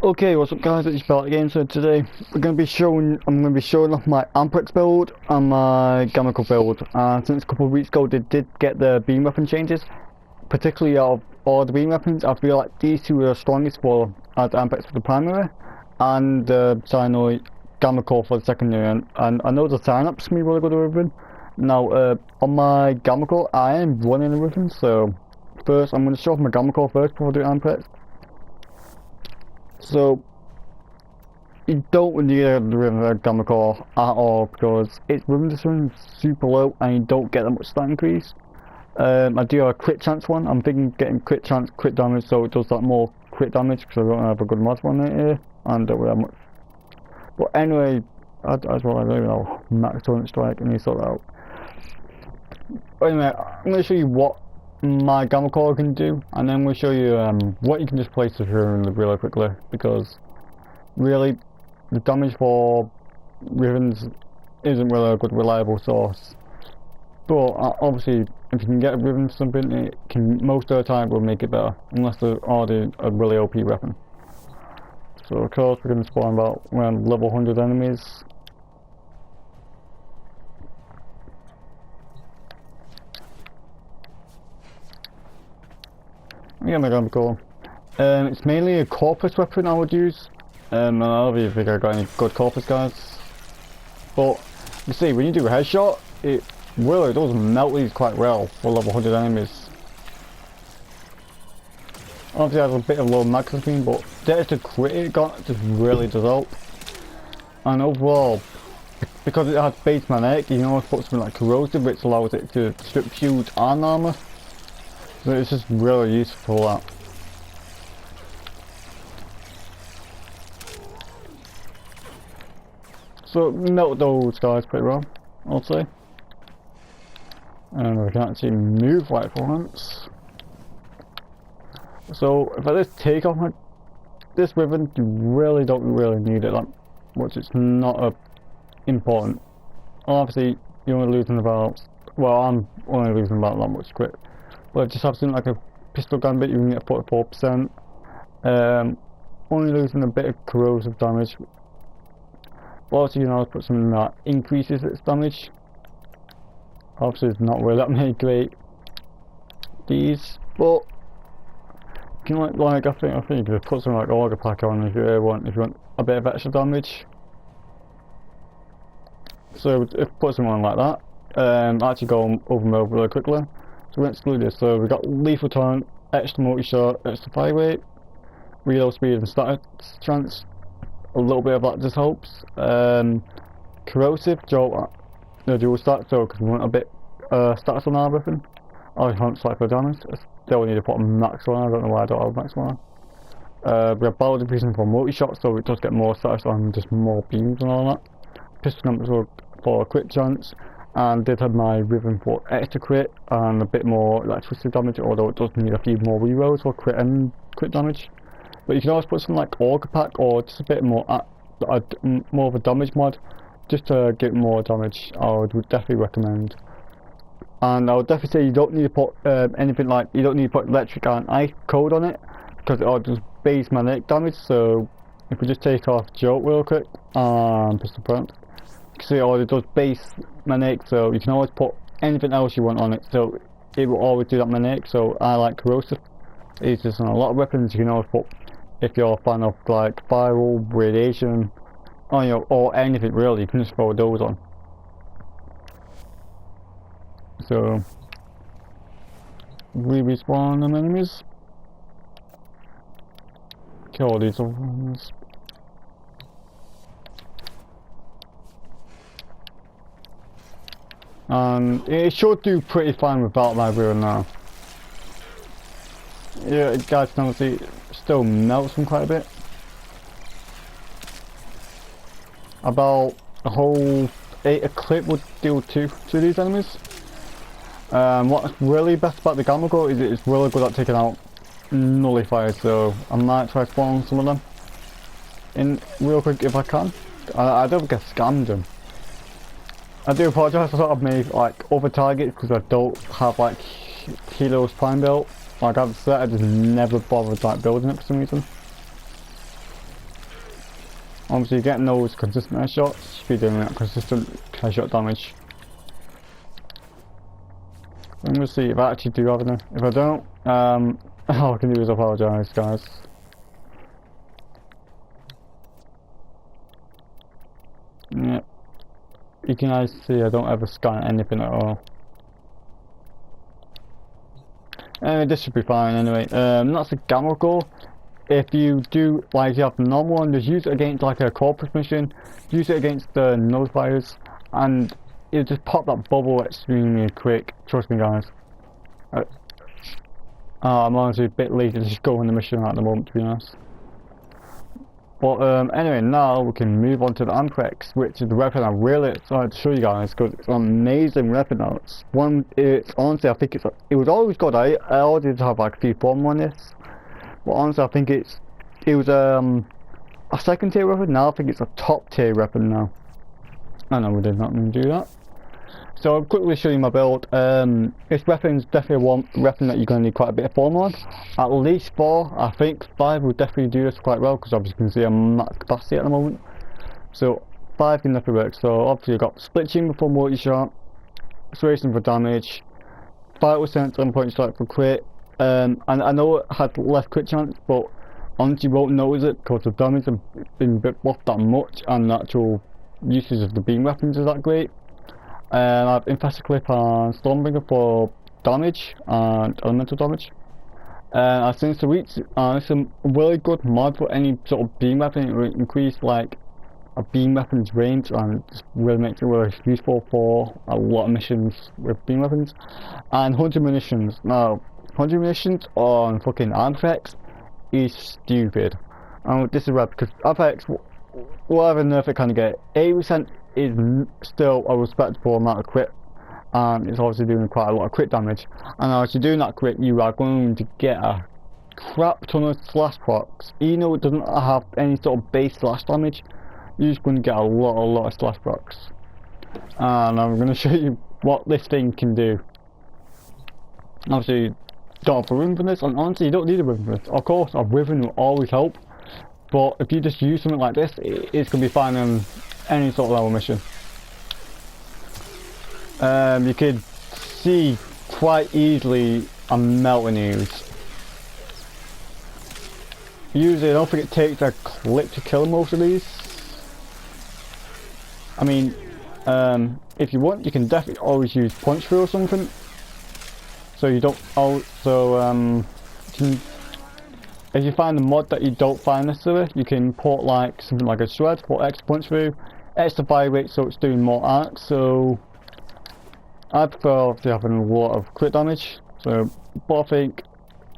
Okay, what's up guys, it's Belt again. So today I'm going to be showing off my amprex build and my gammacor build. Since a couple of weeks ago they did get the beam weapon changes, particularly out of all the beam weapons, I feel like these two are the strongest for as amprex for the primary and the gammacor for the secondary, and I know the sign-up's going to be really good with Riven. Now on my gammacor I am running a Riven, so first I'm going to show off my gammacor first before I do amprex. So you don't need a gammacor at all because its Riven distance is super low and you don't get that much stat increase. I do have a crit chance one. I'm thinking getting crit chance, crit damage, so it does that more crit damage because I don't have a good mod one right here and don't really have much. But anyway, I don't even know max torrent strike and you sort that out. But anyway, I'm going to show you what my gammacor can do, and then we'll show you what you can just place the Riven really quickly, because really the damage for Rivens isn't really a good reliable source. But obviously if you can get a Riven for something, it can most of the time will make it better, unless they're already a really OP weapon. So of course we're going to spawn about around level 100 enemies. Yeah, my gammacor. It's mainly a corpus weapon I would use. And I don't really think I got any good corpus guys. But you see, when you do a headshot, it really does melt these quite well for level 100 enemies. Obviously, it has a bit of low magazine, but the extra crit it got just really does help. And overall, because it has base magnetic, you can always put something like corrosive, which allows it to strip shields and armor. So it's just really useful for that. So melt those guys pretty well, I'll say. And we can actually move like for once. So if I just take off this Riven, you really don't need it that much. It's not important. Obviously you're only losing about, well, I'm only losing about that much quick. But just have something like a pistol gambit, you can get 44%. Only losing a bit of corrosive damage. But also you can always put something that increases its damage. Obviously it's not really that many great these, but you can like I think you could put something like Auger Pack on if you want a bit of extra damage. So if put something on like that, actually go over them really quickly. So we're going to exclude this. So we've got lethal torrent, extra multi-shot, extra fire rate, reload speed and status chance. A little bit of that just helps. Corrosive, dual stack, so because we want a bit status on our weapon. I can't select for damage. I still need to put a max on. I don't know why I don't have a max on. We have barrel decreasing for multi-shot, so it does get more status on just more beams and all that. Pistol numbers for crit chance. And did have my Riven for extra crit and a bit more electricity damage, although it does need a few more rerolls for crit and crit damage. But you can always put something like Auger Pack or just a bit more more of a damage mod, just to get more damage. I would definitely recommend. And I would definitely say you don't need to put anything like, you don't need to put electric and ice code on it, because it all does base magnetic damage. So if we just take off jolt real quick and pistol prompt, see, it does base magnetic, so you can always put anything else you want on it, so it will always do that magnetic. So I like corrosive. It's just on a lot of weapons. You can always put, if you're a fan of like viral, radiation, or anything really, you can just throw those on. So we respawn them enemies. Kill these ones. And it should do pretty fine without my Riven now. Yeah, guys can obviously still melts them quite a bit. About a whole 8 a clip would deal to these enemies. What's really best about the gammacor is it's really good at taking out nullifiers, so I might try spawning some of them in real quick if I can. I don't get scammed them. I do apologise, I sort of made like other targets because I don't have like Heroes Prime built. Like I've said, I just never bothered like building it for some reason. Obviously getting those consistent headshots, should be doing that consistent headshot damage. I'm gonna see if I actually do have any. If I don't, all I can do is apologise, guys. Yeah. You can guys see I don't ever scan anything at all. Anyway, this should be fine anyway. That's a gammacor. If you do, like, you have the normal one, just use it against like a corpus mission, use it against the nullifiers, and it'll just pop that bubble extremely quick. Trust me, guys. I'm honestly a bit lazy to just go on the mission at the moment, to be honest. But anyway, now we can move on to the amprex, which is the weapon I'm really excited to show you guys because it's an amazing weapon now. It's honestly, I think it was always good. I already did have like a few form on this, but honestly, I think it was a second tier weapon. Now I think it's a top tier weapon now. I know we did not mean to do that. So I'll quickly show you my build. This weapon is definitely one weapon that you're going to need quite a bit of form on. At least 4, I think 5 will definitely do this quite well because obviously you can see I'm max capacity at the moment. So 5 can definitely work. So obviously you've got split chamber for multi-shot, acceleration for damage, 5% 7-point strike for crit. And I know it had less crit chance, but honestly you won't notice it because the damage has been buffed that much and the actual usage of the beam weapons is that great. I have Infested Clip and Stormbringer for damage and elemental damage. I think it's a really good mod for any sort of beam weapon. It will increase like a beam weapon's range and just really makes it really useful for a lot of missions with beam weapons. And 100 munitions. Now 100 munitions on fucking amprex is stupid. And this is rare because amprex, whatever nerf it kind of get, 80% is still a respectable amount of crit, and it's obviously doing quite a lot of crit damage. And as you're doing that crit, you are going to get a crap ton of slash procs. Even though it doesn't have any sort of base slash damage, you're just going to get a lot of slash procs. And I'm going to show you what this thing can do. Obviously, you don't have a ribbon for this, and honestly, you don't need a ribbon for this. Of course, a ribbon will always help, but if you just use something like this, it's going to be fine on any sort of level mission. You could see quite easily a melting ooze. Usually I don't think it takes a clip to kill most of these. I mean, if you want, you can definitely always use punch through or something. So you don't also if you find a mod that you don't find necessary, you can put like something like a shred for extra punch through, extra fire rate so it's doing more arcs. So I prefer obviously having a lot of crit damage. So, but I think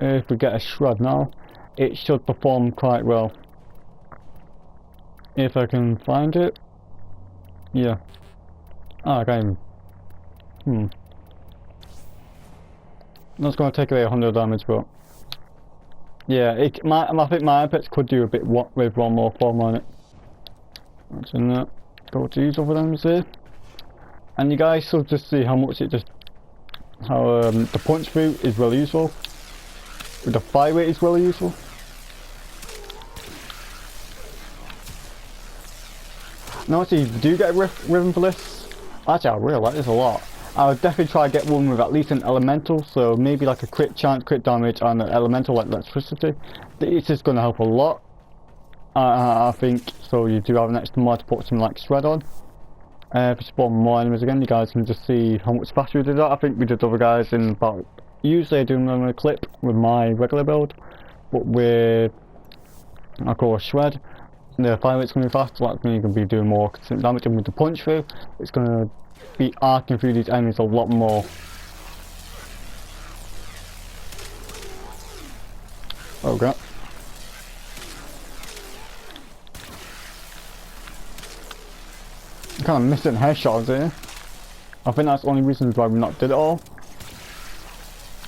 if we get a shred now, it should perform quite well. If I can find it, yeah. I can't even. That's going to take away 100 damage, but yeah, I think my amprex could do a bit with one more form on it. That's in that. Go to use over them, see, and you guys should just see how much it how the punch through is really useful. The fire rate is really useful. Now, actually, if you do get a ribbon for this, actually I really like this a lot. I would definitely try to get one with at least an elemental, so maybe like a crit chance, crit damage, and an elemental like electricity. It's just going to help a lot, I think. So you do have an extra mod to put something like shred on. If you spawn more enemies again, you guys can just see how much faster we did that. I think we did other guys in about, usually I do them in a clip with my regular build, but with, of course, shred, the fire rate's going to be faster. That means you're going to be doing more consistent damage, and with the punch through, it's going to be arcing through these enemies a lot more. Okay. I'm kind of missing headshots here. I think that's the only reason why we not did it all.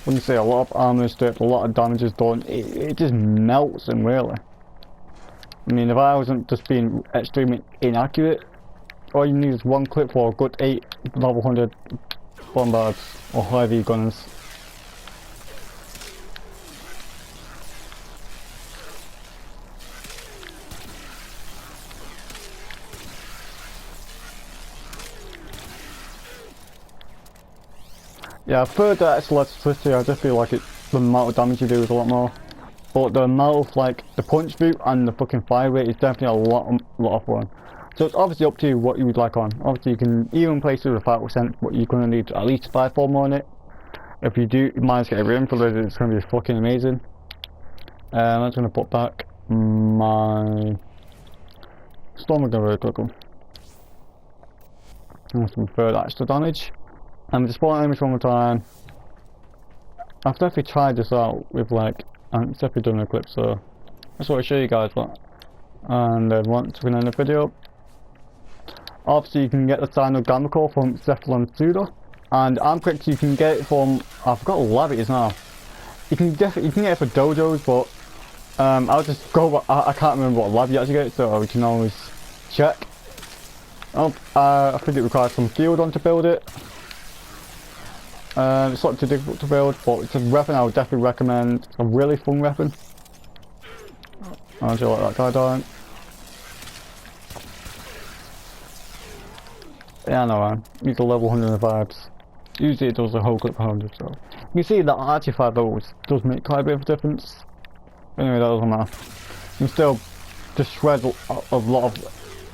When you say a lot of armor is stripped, a lot of damage is done, it just melts them really. I mean, if I wasn't just being extremely inaccurate, all you need is one clip for a good 8 level 100 bombards or heavy gunners. Yeah, I've heard that it's electricity. I just feel like the amount of damage you do is a lot more. But the amount of like the punch boot and the fucking fire rate is definitely a lot of fun. So it's obviously up to you what you would like on. Obviously you can even place it with 5%, but you're gonna need at least 5 more on it. If you do manage to get a room for it, it's gonna be fucking amazing. I'm just gonna put back my storm gun very quickly. And some further extra damage. I'm just spawning enemies one more time. I've definitely tried this out with like, I've definitely done a clip, so I just want to show you guys that. And once we can end the video, obviously you can get the sign of gammacor from Cephalon Pseudo, and amprex you can get it from, I forgot what lab it is now. You can get it for dojos, but I'll just go. I can't remember what lab you actually get it, so we can always check. Oh, I think it requires some field on to build it. It's not too difficult to build, but it's a weapon I would definitely recommend. It's a really fun weapon. I'll show like that guy down. Yeah, I know, man. He's a level 100 in the vibes. Usually it does a whole clip of 100, so. You see that actually 5 levels does make quite a bit of a difference. Anyway, that doesn't matter. You can still just shred a lot of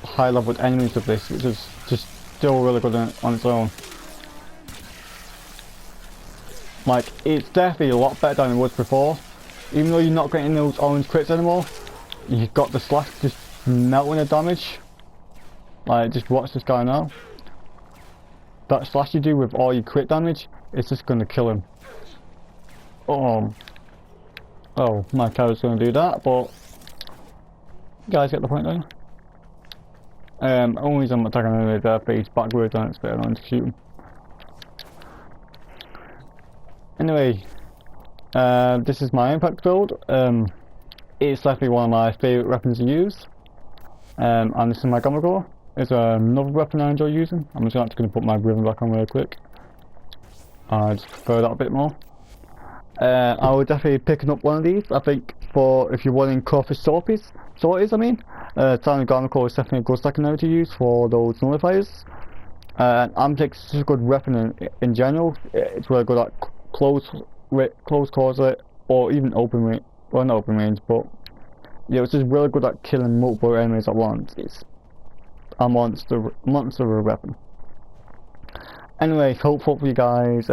high level enemies with this, which is just still really good on its own. Like, it's definitely a lot better than it was before. Even though you're not getting those orange crits anymore, you've got the slash just melting the damage. Like, just watch this guy now. That slash you do with all your crit damage, it's just gonna kill him. Oh, my character's gonna do that, but you guys get the point there. Only reason I'm attacking another their face backwards and it's better than to shoot him. Anyway, this is my impact build. It's definitely one of my favourite weapons to use. And this is my gammacor. It's another weapon I enjoy using. I'm just actually going to put my ribbon back on real quick. I just prefer that a bit more. I would definitely picking up one of these. I think for if you're wanting crawfish sorties, I mean. Tiny gammacor is definitely a good secondary to use for those nullifiers. Amprex is a good weapon in general. It's really good at close quarter or even open range. Well, not open range, but yeah, it's just really good at killing multiple enemies at once. It's a monster of a weapon. Anyway, hope you guys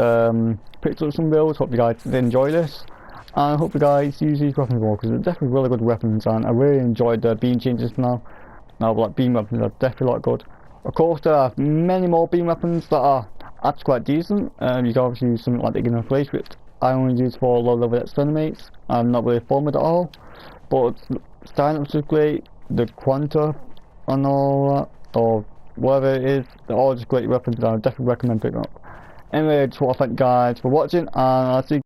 picked up some builds. Hope you guys did enjoy this, and I hope you guys use these weapons more because they're definitely really good weapons. And I really enjoyed the beam changes now. Now, like beam weapons are definitely a lot good. Of course, there are many more beam weapons that are actually quite decent. You can obviously use something like the Ignite Flash, which I only use for low level exterminates. I'm not really fond with it at all. But Startups is great, the Quanta and all that, or whatever it is, they're all just great weapons that I definitely recommend picking up. Anyway, I just want to thank you guys for watching, and I'll see you